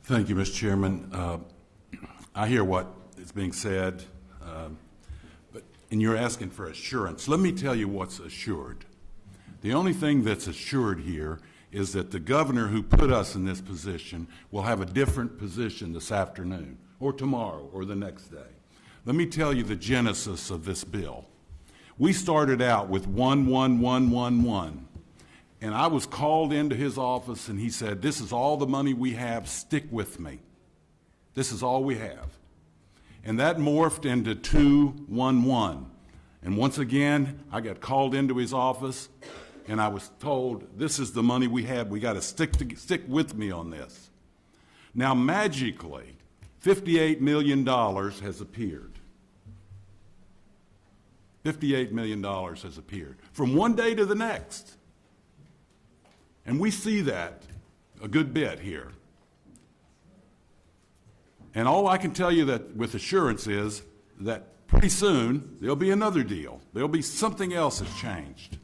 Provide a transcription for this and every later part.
Thank you, Mr. Chairman. I hear what is being said, and you're asking for assurance. Let me tell you what's assured. The only thing that's assured here is that the governor who put us in this position will have a different position this afternoon or tomorrow or the next day. Let me tell you the genesis of this bill. We started out with 11111, and I was called into his office and he said, "This is all the money we have, stick with me. This is all we have." And that morphed into 211. And once again, I got called into his office and I was told, "This is the money we have. We got to stick with me on this." Now, magically, $58 million has appeared. $58 million has appeared from one day to the next. And we see that a good bit here. And all I can tell you that with assurance is that pretty soon there'll be another deal. There'll be something else that's changed.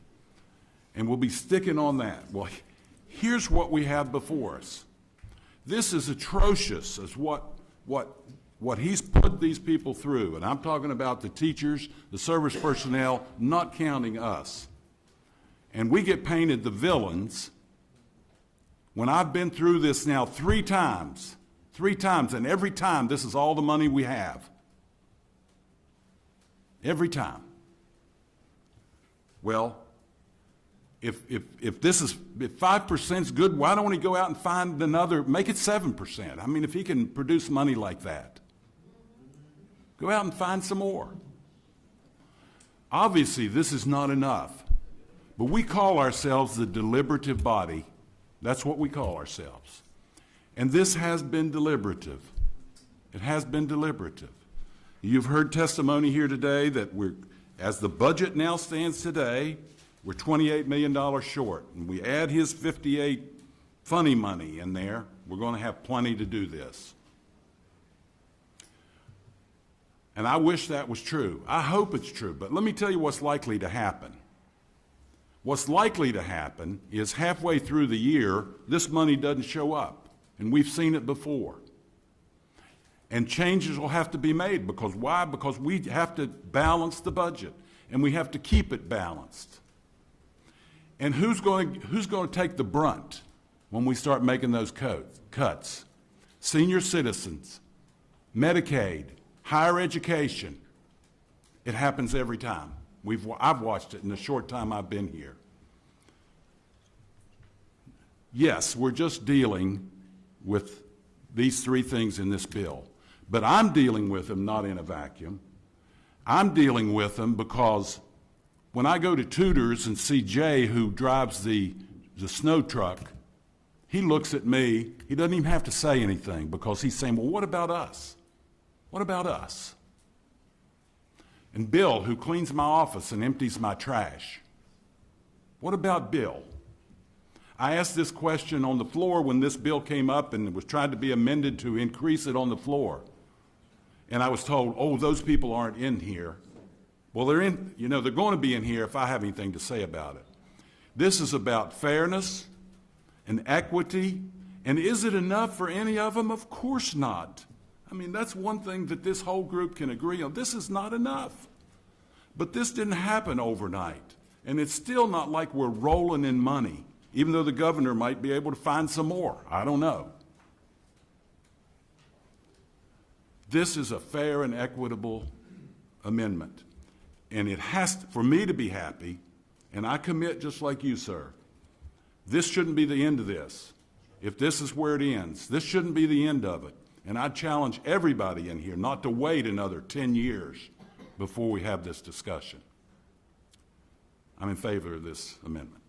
And we'll be sticking on that. Well, here's what we have before us. This is atrocious as what he's put these people through. And I'm talking about the teachers, the service personnel, not counting us. And we get painted the villains when I've been through this now three times, and every time this is all the money we have. Every time. Well, if 5% is good, why don't he go out and find another, make it 7%? I mean, if he can produce money like that, go out and find some more. Obviously, this is not enough, but we call ourselves the deliberative body. That's what we call ourselves. And this has been deliberative. It has been deliberative. You've heard testimony here today that as the budget now stands today, we're $28 million short. And we add his 58 funny money in there, we're going to have plenty to do this. And I wish that was true. I hope it's true. But let me tell you what's likely to happen. What's likely to happen is halfway through the year, this money doesn't show up. And we've seen it before. And changes will have to be made. Because why? Because we have to balance the budget. And we have to keep it balanced. And who's going to take the brunt when we start making those cuts? Senior citizens, Medicaid, higher education. It happens every time. I've watched it in the short time I've been here. Yes, we're just dealing with these three things in this bill. But I'm dealing with them not in a vacuum. I'm dealing with them because when I go to Tudor's and see Jay, who drives the snow truck, he looks at me. He doesn't even have to say anything because he's saying, "Well, what about us? What about us?" And Bill, who cleans my office and empties my trash. What about Bill? I asked this question on the floor when this bill came up and it was tried to be amended to increase it on the floor. And I was told, "Oh, those people aren't in here." Well, they're going to be in here if I have anything to say about it. This is about fairness and equity. And is it enough for any of them? Of course not. I mean, that's one thing that this whole group can agree on. This is not enough. But this didn't happen overnight. And it's still not like we're rolling in money, even though the governor might be able to find some more. I don't know. This is a fair and equitable amendment. And it has to, for me to be happy, and I commit just like you, sir, this shouldn't be the end of this. If this is where it ends, this shouldn't be the end of it. And I challenge everybody in here not to wait another 10 years before we have this discussion. I'm in favor of this amendment.